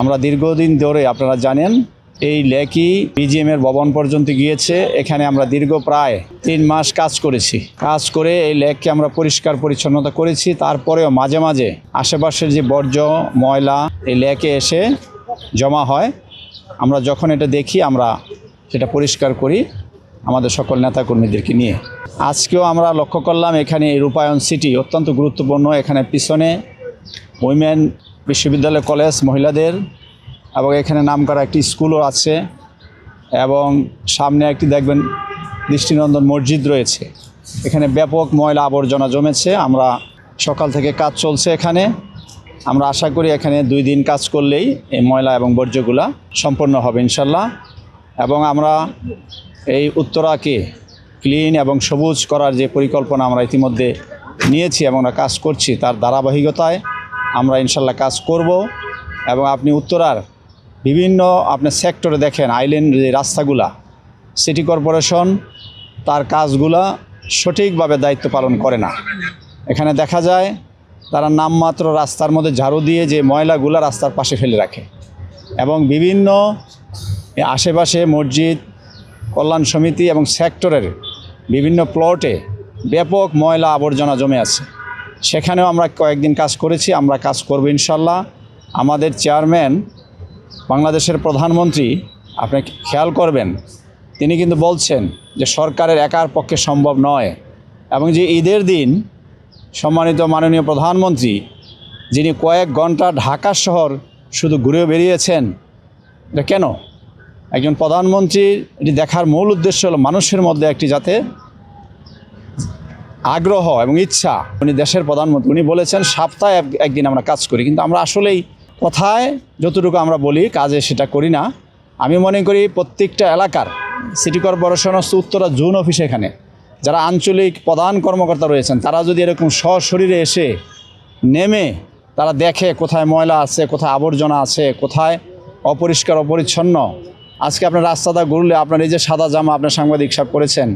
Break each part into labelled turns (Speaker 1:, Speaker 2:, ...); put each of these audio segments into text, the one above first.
Speaker 1: আমরা দীর্ঘদিন ধরে আপনারা জানেন এই লেকই বিজিএমের ভবন পর্যন্ত গিয়েছে। এখানে আমরা দীর্ঘ প্রায় 3 মাস কাজ করেছি। কাজ করে এই লেককে আমরা পরিষ্কার পরিচ্ছন্নতা করেছি। তারপরেও মাঝে মাঝে আশেপাশের যে বর্জ্য ময়লা এই লেকে এসে জমা হয়। আমরা যখন এটা দেখি আমরা সেটা পরিষ্কার করি আমাদের সকল নেতাকর্মীদেরকে নিয়ে। আজকেও আমরা লক্ষ্য করলাম এখানে এই রূপায়ণ সিটি অত্যন্ত গুরুত্বপূর্ণ। এখানে পিছনে উইমেন বিশ্ববিদ্যালয় কলেজ মহিলাদের এবং এখানে নামকরা একটি স্কুলও আছে এবং সামনে একটি দেখবেন দৃষ্টিনন্দন মসজিদ রয়েছে। এখানে ব্যাপক ময়লা আবর্জনা জমেছে। আমরা সকাল থেকে কাজ চলছে এখানে। আমরা আশা করি এখানে 2 দিন কাজ করলেই এই ময়লা এবং বর্জ্যগুলা সম্পন্ন হবে ইনশাল্লাহ। এবং আমরা এই উত্তরাকে ক্লিন এবং সবুজ করার যে পরিকল্পনা আমরা ইতিমধ্যে নিয়েছি এবং আমরা কাজ করছি, তার ধারাবাহিকতায় আমরা ইনশাল্লাহ কাজ করব। এবং আপনি উত্তরার বিভিন্ন আপনার সেক্টরে দেখেন আইল্যান্ড যে রাস্তাগুলা, সিটি কর্পোরেশন তার কাজগুলা সঠিকভাবে দায়িত্ব পালন করে না। এখানে দেখা যায় তারা নামমাত্র রাস্তার মধ্যে ঝাড়ু দিয়ে যে ময়লাগুলা রাস্তার পাশে ফেলে রাখে এবং বিভিন্ন আশেপাশে মসজিদ, কল্যাণ সমিতি এবং সেক্টরের বিভিন্ন প্লটে ব্যাপক ময়লা আবর্জনা জমে আছে। সেখানেও আমরা কয়েকদিন কাজ করেছি, আমরা কাজ করব ইনশাল্লাহ। আমাদের চেয়ারম্যান বাংলাদেশের প্রধানমন্ত্রী আপনি খেয়াল করবেন, তিনি কিন্তু বলছেন যে সরকারের একার পক্ষে সম্ভব নয়। এবং যে ঈদের দিন সম্মানিত মাননীয় প্রধানমন্ত্রী যিনি কয়েক ঘন্টা ঢাকা শহর শুধু ঘুরে বেরিয়েছেন, এটা কেন? একজন প্রধানমন্ত্রীর এটি দেখার মূল উদ্দেশ্য হলো মানুষের মধ্যে একটি যাতে আগ্রহ এবং ইচ্ছা। উনি দেশের প্রধানমন্ত্রী, উনি বলেছেন সপ্তাহে একদিন আমরা কাজ করি, কিন্তু আমরা আসলেই কথায় যতটুকু আমরা বলি কাজে সেটা করি না। আমি মনে করি প্রত্যেকটা এলাকার সিটি কর্পোরেশন উত্তরা জোন অফিসে এখানে যারা আঞ্চলিক প্রধান কর্মকর্তা রয়েছেন তারা যদি এরকম সশরীরে এসে নেমে তারা দেখে কোথায় ময়লা আছে, কোথায় আবর্জনা আছে, কোথায় অপরিষ্কার অপরিচ্ছন্ন। আজকে আপনার রাস্তাটা ঘুরলে আপনার এই যে সাদা জামা আপনার সাংবাদিক সাহেব করেছেন,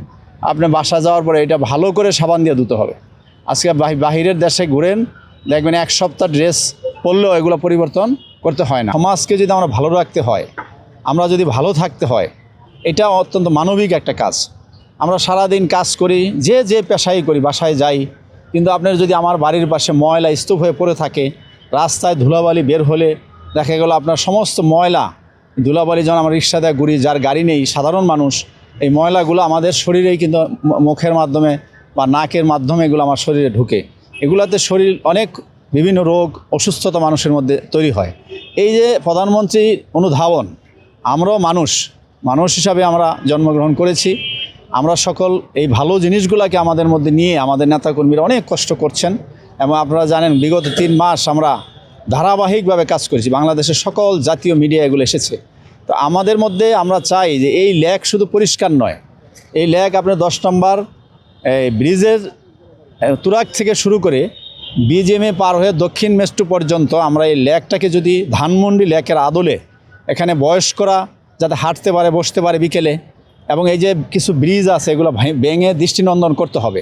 Speaker 1: আপনি বাসা যাওয়ার পরে এটা ভালো করে সাবান দিয়ে ধুতে হবে। আজকে বাহিরের দেশে ঘুরেন দেখবেন 1 সপ্তাহ ড্রেস পরলেও এগুলো পরিবর্তন করতে হয় না। সমাজকে যদি আমরা ভালো রাখতে হয়, আমরা যদি ভালো থাকতে হয়, এটা অত্যন্ত মানবিক একটা কাজ। আমরা সারাদিন কাজ করি, যে পেশাই করি, বাসায় যাই, কিন্তু আপনার যদি আমার বাড়ির পাশে ময়লা স্তূপ হয়ে পড়ে থাকে, রাস্তায় ধুলাবালি বের হলে দেখা গেল আপনার সমস্ত ময়লা ধুলাবালি যখন আমরা রিক্সা দিয়ে ঘুরি, যার গাড়ি নেই সাধারণ মানুষ, এই ময়লাগুলো আমাদের শরীরেই কিন্তু মুখের মাধ্যমে বা নাকের মাধ্যমে এগুলো আমার শরীরে ঢুকে। এগুলাতে শরীর অনেক বিভিন্ন রোগ অসুস্থতা মানুষের মধ্যে তৈরি হয়। এই যে প্রধানমন্ত্রী অনুধাবন, আমরাও মানুষ হিসাবে আমরা জন্মগ্রহণ করেছি। আমরা সকল এই ভালো জিনিসগুলোকে আমাদের মধ্যে নিয়ে আমাদের নেতাকর্মীরা অনেক কষ্ট করছেন। এবং আপনারা জানেন বিগত 3 মাস আমরা ধারাবাহিকভাবে কাজ করেছি। বাংলাদেশের সকল জাতীয় মিডিয়া এগুলো এসেছে। তো আমাদের মধ্যে আমরা চাই যে এই লেক শুধু পরিষ্কার নয়, এই লেক আপনার 10 নম্বর ব্রিজের তুরাগ থেকে শুরু করে বিজিএমএ পার হয়ে দক্ষিণ মেস্টু পর্যন্ত আমরা এই লেকটাকে যদি ধানমন্ডি লেকের আদলে এখানে বয়স্করা যাতে হাঁটতে পারে, বসতে পারে বিকেলে, এবং এই যে কিছু ব্রিজ আছে এগুলো ভেঙে দৃষ্টিনন্দন করতে হবে।